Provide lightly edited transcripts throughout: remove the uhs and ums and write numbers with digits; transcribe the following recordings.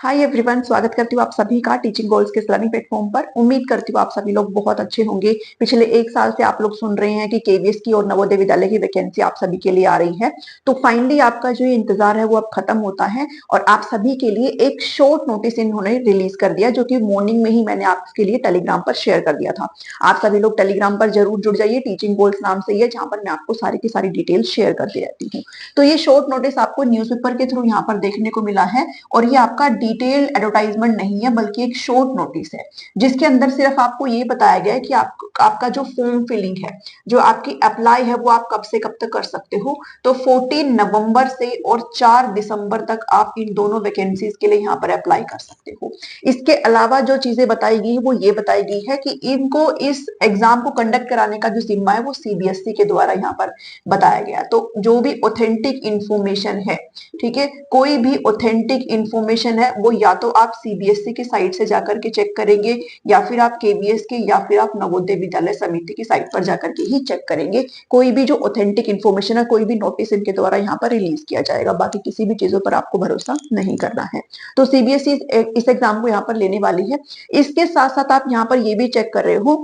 Hi everyone, स्वागत करती हूँ आप सभी का टीचिंग गोल्स के लर्निंग प्लेटफॉर्म पर। उम्मीद करती हूँ आप सभी लोग बहुत अच्छे होंगे। पिछले एक साल से आप लोग सुन रहे हैं कि केवीएस की और नवोदय विद्यालय की वैकेंसी आप सभी के लिए आ रही है। तो फाइनली आपका जो ये इंतजार है वो अब खत्म होता है और आप सभी के लिए एक शॉर्ट नोटिस इन्होंने रिलीज कर दिया, जो कि मॉर्निंग में ही मैंने आपके लिए टेलीग्राम पर शेयर कर दिया था। आप सभी लोग टेलीग्राम पर जरूर जुड़ जाइए, टीचिंग गोल्स नाम से ही है, जहां पर मैं आपको सारी की सारी डिटेल शेयर करती रहती हूँ। तो ये शॉर्ट नोटिस आपको न्यूज़पेपर के थ्रू यहाँ पर देखने को मिला है और ये आपका डिटेल एडवर्टाइजमेंट नहीं है, बल्कि एक शॉर्ट नोटिस है, जिसके अंदर सिर्फ आपको ये बताया गया है कि आपका जो फॉर्म फिलिंग है, जो आपकी अप्लाई है, वो आप कब से कब तक कर सकते हो। तो 14 नवंबर से और 4 दिसंबर तक आप इन दोनों वैकेंसीज के लिए यहाँ पर अप्लाई कर सकते हो। इसके अलावा जो चीजें बताई गई है वो ये बताई गई है कि इनको इस एग्जाम को कंडक्ट कराने का जो जिम्मा है वो सीबीएसई के द्वारा यहाँ पर बताया गया। तो जो भी ऑथेंटिक इंफॉर्मेशन है, ठीक है, कोई भी ऑथेंटिक इंफॉर्मेशन है, वो या तो आप सीबीएसई की साइट से जाकर के चेक करेंगे, या फिर आप केवीएस के, या फिर आप नवोदय विद्यालय समिति की साइट पर जाकर के ही चेक करेंगे। कोई भी जो ऑथेंटिक इंफॉर्मेशन है, कोई भी नोटिस इनके द्वारा यहाँ पर रिलीज किया जाएगा, बाकी किसी भी चीजों पर आपको भरोसा नहीं करना है। तो सीबीएसई इस एग्जाम को यहाँ पर लेने वाली है। इसके साथ साथ आप यहाँ पर ये भी चेक कर रहे हो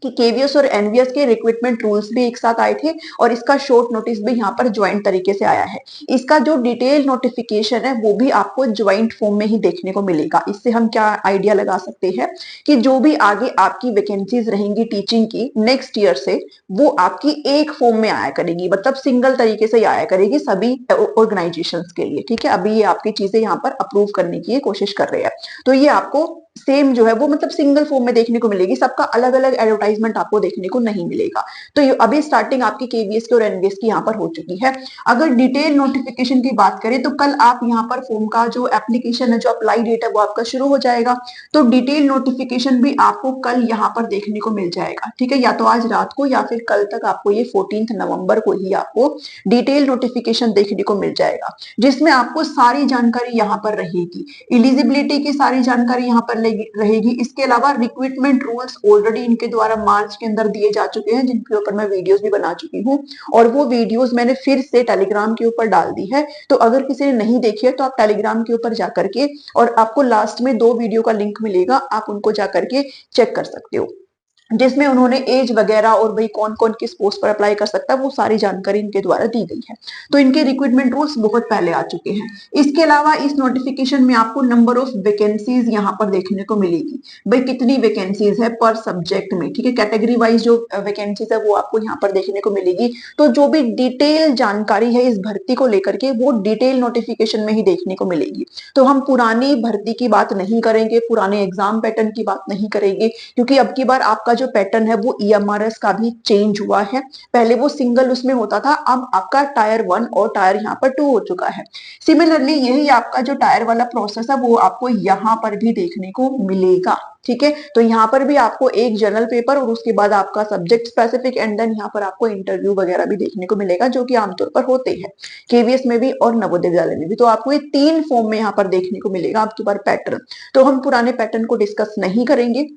कि केवीएस और एनवीएस के रिक्रूटमेंट रूल्स भी एक साथ आए थे और इसका शॉर्ट नोटिस भी यहाँ पर ज्वाइंट तरीके से आया है। इसका जो डिटेल नोटिफिकेशन है वो भी आपको ज्वाइंट फॉर्म में ही देखने को मिलेगा। इससे हम क्या आइडिया लगा सकते हैं कि जो भी आगे आपकी वैकेंसीज रहेंगी टीचिंग की नेक्स्ट ईयर से, वो आपकी एक फॉर्म में आया करेगी, मतलब सिंगल तरीके से आया करेगी सभी ऑर्गेनाइजेशंस के लिए। ठीक है, अभी ये आपकी चीजें यहाँ पर अप्रूव करने की कोशिश कर रहे हैं, तो ये आपको सेम जो है वो मतलब सिंगल फॉर्म में देखने को मिलेगी, सबका अलग अलग एडवर्टाइजमेंट आपको देखने को नहीं मिलेगा। तो ये अभी स्टार्टिंग आपकी केवीएस की और एनवीएस की यहाँ पर हो चुकी है। अगर डिटेल नोटिफिकेशन की बात करें तो कल आप यहाँ पर फॉर्म का जो एप्लीकेशन है, जो अप्लाई डेट है, वो आपका शुरू हो जाएगा। तो डिटेल नोटिफिकेशन भी आपको कल यहाँ पर देखने को मिल जाएगा। ठीक है, या तो आज रात को या फिर कल तक आपको ये 14 नवंबर को ही आपको डिटेल नोटिफिकेशन देखने को मिल जाएगा, जिसमें आपको सारी जानकारी यहाँ पर रहेगी, इलिजिबिलिटी की सारी जानकारी यहाँ पर रहेगी। इसके अलावा रिक्रूटमेंट रूल्स ऑलरेडी इनके द्वारा मार्च के अंदर दिए जा चुके हैं, जिनके ऊपर मैं वीडियोस भी बना चुकी हूँ, और वो वीडियोस मैंने फिर से टेलीग्राम के ऊपर डाल दी है। तो अगर किसी ने नहीं देखी है तो आप टेलीग्राम के ऊपर जाकर के, और आपको लास्ट में 2 वीडियो का लिंक मिलेगा, आप उनको जाकर के चेक कर सकते हो, जिसमें उन्होंने एज वगैरह और भाई कौन कौन किस पोस्ट पर अप्लाई कर सकता है वो सारी जानकारी इनके द्वारा दी गई है। तो इनके रिक्रूटमेंट रूल्स बहुत पहले आ चुके हैं। इसके अलावा इस नोटिफिकेशन में आपको नंबर ऑफ वैकेंसीज यहाँ पर देखने को मिलेगी, भाई कितनी वैकेंसीज है पर सब्जेक्ट में। ठीक है, कैटेगरी वाइज जो वैकेंसीज है वो आपको यहाँ पर देखने को मिलेगी। तो जो भी डिटेल जानकारी है इस भर्ती को लेकर के, वो डिटेल नोटिफिकेशन में ही देखने को मिलेगी। तो हम पुरानी भर्ती की बात नहीं करेंगे, पुराने एग्जाम पैटर्न की बात नहीं करेंगे, क्योंकि अब की बार आपका जो पैटर्न है वो ईएमआरएस का भी चेंज हुआ है। पहले वो सिंगल उसमें होता था, अब आपका टायर 1 और टायर यहाँ पर 2 हो चुका है। सिमिलरली यही आपका जो टायर वाला प्रोसेस है वो आपको यहाँ पर भी देखने को मिलेगा। ठीक है, तो यहाँ पर भी आपको एक जनरल पेपर और उसके बाद आपका सब्जेक्ट स्पेसिफिक, एंड देन यहाँ पर आपको इंटरव्यू वगैरह भी देखने को मिलेगा, जो कि आमतौर पर होते हैं केवीएस में भी और नवोदय विद्यालय में भी। तो आपको ये 3 फॉर्म में यहाँ पर देखने को मिलेगा आपके बार पैटर्न। तो हम पुराने पैटर्न को डिस्कस नहीं करेंगे।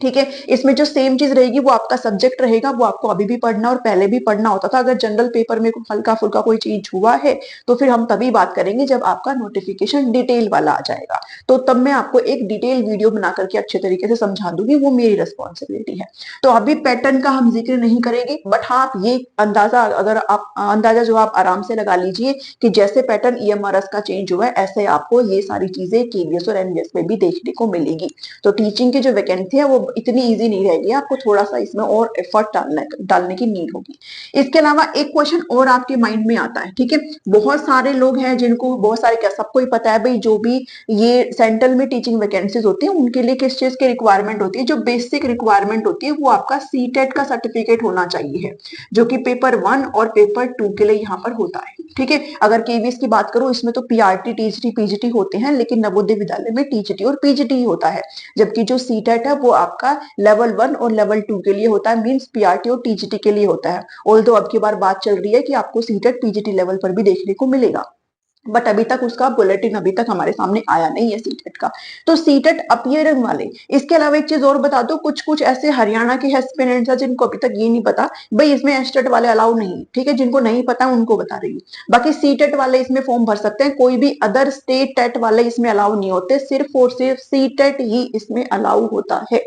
ठीक है, इसमें जो सेम चीज रहेगी वो आपका सब्जेक्ट रहेगा, वो आपको अभी भी पढ़ना और पहले भी पढ़ना होता था। अगर जनरल पेपर में हल्का फुल्का कोई चीज हुआ है तो फिर हम तभी बात करेंगे जब आपका नोटिफिकेशन डिटेल वाला आ जाएगा। तो तब मैं आपको एक डिटेल वीडियो बना करके अच्छे तरीके से समझा दूंगी, वो मेरी रिस्पॉन्सिबिलिटी है। तो अभी पैटर्न का हम जिक्र नहीं करेंगे, बट हाँ ये अंदाजा, अगर आप अंदाजा जो आप आराम से लगा लीजिए कि जैसे पैटर्न ईएमआरएस का चेंज हुआ है, ऐसे आपको ये सारी चीजें केवीएस और एनवीएस में भी देखने को मिलेगी। तो टीचिंग की जो वैकेंसी है वो इतनी इजी नहीं रहेगी, आपको थोड़ा सा इसमें और एफर्ट डालने की नीड होगी। इसके अलावा एक क्वेश्चन और आपके माइंड में आता है। ठीक है, बहुत सारे लोग हैं जिनको, बहुत सारे क्या, सबको ही पता है भाई, जो भी ये सेंट्रल में टीचिंग वैकेंसीज होती है उनके लिए किस चीज की रिक्वायरमेंट होती है। जो बेसिक रिक्वायरमेंट होती है वो आपका सीटेट का सर्टिफिकेट होना चाहिए, जो कि पेपर 1 और पेपर 2 के लिए यहाँ पर होता है। ठीक है, अगर केवीएस की बात करूं, इसमें तो पीआरटी, टीजीटी, पीजीटी होते हैं, लेकिन नवोदय विद्यालय में टीजीटी और पीजीटी होता है। जबकि जो सीटेट है वो आपका लेवल 1 और लेवल 2 के लिए होता है, मींस पीआरटी और टीजीटी के लिए होता है। ऑल्दो अब की बार बात चल रही है कि आपको सीटेट पीजीटी लेवल पर भी देखने को मिलेगा। बट अभी तक उसका बुलेटिन अभी तक हमारे सामने आया नहीं है सीटेट का। तो सीटेट अपीयरिंग वाले, इसके अलावा एक चीज और बता दो, कुछ कुछ ऐसे हरियाणा के एस्पिरेंट्स हैं जिनको अभी तक ये नहीं पता भाई इसमें एस्टेट वाले अलाउ नहीं, ठीक है, जिनको नहीं पता उनको बता रही हूँ। बाकी सीटेट वाले इसमें फॉर्म भर सकते हैं, कोई भी अदर स्टेट टेट वाले इसमें अलाउ नहीं होते, सिर्फ और सिर्फ सीटेट ही इसमें अलाउ होता है।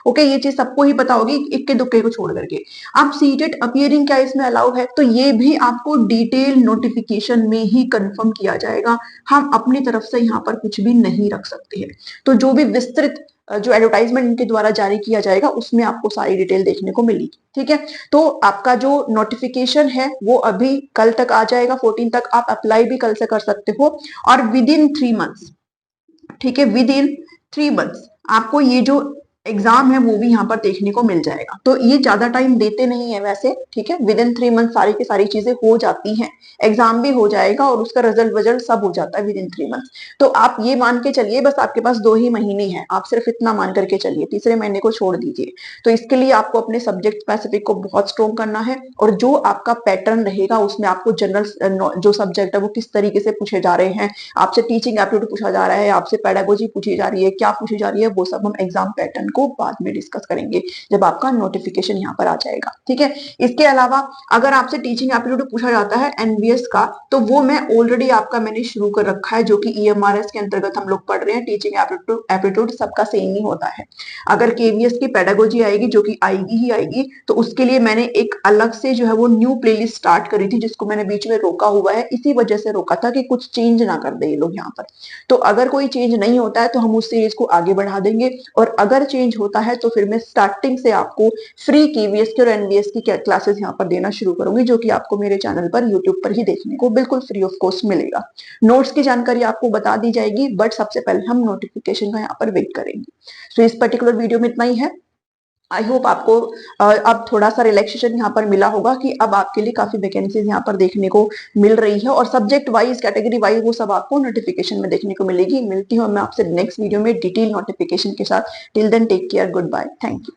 ओके, ये चीज सबको ही पता होगी इक्के दुक्के को छोड़ करके। अब सीटेट अपीयरिंग क्या इसमें अलाउ है, तो ये भी आपको डिटेल नोटिफिकेशन में ही कंफर्म किया जाएगा। हम अपनी तरफ से यहाँ पर कुछ भी नहीं रख सकते हैं। तो जो भी विस्तृत जो एडवर्टाइजमेंट इनके द्वारा जारी किया जाएगा उसमें आपको सारी डिटेल देखने को मिलेगी, ठीक है। तो आपका जो नोटिफिकेशन है वो अभी कल तक आ जाएगा, 14 तक आप अप्लाई भी कल से कर सकते हो, और विद इन 3 मंथ्स, ठीक है, विद इन 3 मंथ्स आपको ये जो एग्जाम है वो भी यहाँ पर देखने को मिल जाएगा। तो ये ज्यादा टाइम देते नहीं है वैसे, ठीक है, विद इन 3 मंथ सारी की सारी चीजें हो जाती हैं, एग्जाम भी हो जाएगा और उसका रिजल्ट वजल्ट सब हो जाता है विद इन 3 मंथ। तो आप ये मान के चलिए बस आपके पास 2 ही महीने हैं, आप सिर्फ इतना मान करके चलिए, तीसरे महीने को छोड़ दीजिए। तो इसके लिए आपको अपने सब्जेक्ट स्पेसिफिक को बहुत स्ट्रॉन्ग करना है, और जो आपका पैटर्न रहेगा उसमें आपको जनरल जो सब्जेक्ट है वो किस तरीके से पूछे जा रहे हैं, आपसे टीचिंग एप्टीट्यूड पूछा जा रहा है, आपसे पेडागोजी पूछी जा रही है, क्या पूछी जा रही है, वो सब हम एग्जाम पैटर्न को बाद में डिस्कस करेंगे जब आपका नोटिफिकेशन यहाँ पर आ जाएगा, ठीक है। इसके अलावा अगर आपसे टीचिंग एप्टीट्यूड पूछा जाता है एनवीएस का, तो वो मैं ऑलरेडी आपका मैंने शुरू कर रखा है, जो कि ईएमआरएस के अंतर्गत हम लोग पढ़ रहे हैं। टीचिंग एप्टीट्यूड सबका सेम ही होता है। अगर केवीएस की पेडागोजी आएगी, जो कि आएगी ही आएगी, तो उसके लिए मैंने एक अलग से जो है वो न्यू प्लेलिस्ट स्टार्ट करी थी, जिसको मैंने बीच में रोका हुआ है, इसी वजह से रोका था कि कुछ चेंज ना कर दे ये लोग यहाँ पर। तो अगर कोई चेंज नहीं होता है तो हम उस सीरीज को आगे बढ़ा देंगे, और अगर चेंज होता है तो फिर मैं स्टार्टिंग से आपको फ्री केवीएस की और एनवीएस की क्लासेस यहाँ पर देना शुरू करूंगी, जो कि आपको मेरे चैनल पर यूट्यूब पर ही देखने को बिल्कुल फ्री ऑफ कॉस्ट मिलेगा। नोट्स की जानकारी आपको बता दी जाएगी, बट सबसे पहले हम नोटिफिकेशन का यहाँ पर वेट करेंगे। तो इस पर्टिकुलर वीडियो में इतना ही है। आई होप आपको अब थोड़ा सा रिलैक्सेशन यहाँ पर मिला होगा कि अब आपके लिए काफी वैकेंसीज यहाँ पर देखने को मिल रही है, और सब्जेक्ट वाइज कैटेगरी वाइज वो सब आपको नोटिफिकेशन में देखने को मिलेगी। मिलती हूँ मैं आपसे नेक्स्ट वीडियो में डिटेल नोटिफिकेशन के साथ। Till then take care, goodbye, thank you.